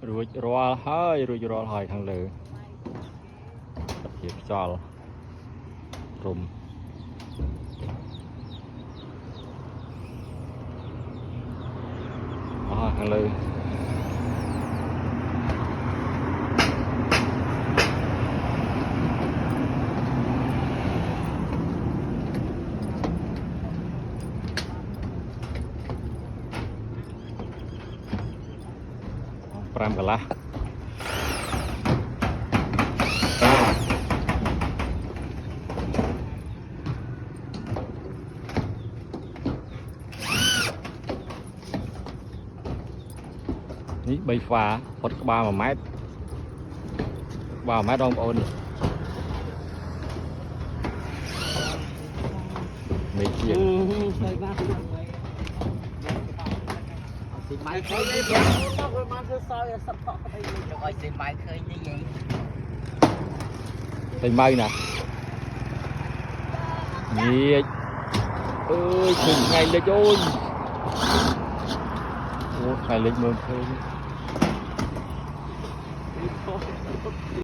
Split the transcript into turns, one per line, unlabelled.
រួចរាល់ហើយខាងលើជាខ្យល់រុំខាងលើ5 កន្លះនេះ3ហ្វាផុតក្បាល1ម៉ែត្របងប្អូននេះជា
ម៉ៃឃើញនេះយកមកបានធ្វើសោយសត្វផកទៅឲ្យសេម៉ៃឃើញនេះយាយ
តែម៉ៅណាញៀចអើយឃើញថ្ងៃលិចអូយថ្ងៃលិចមើលឃើញ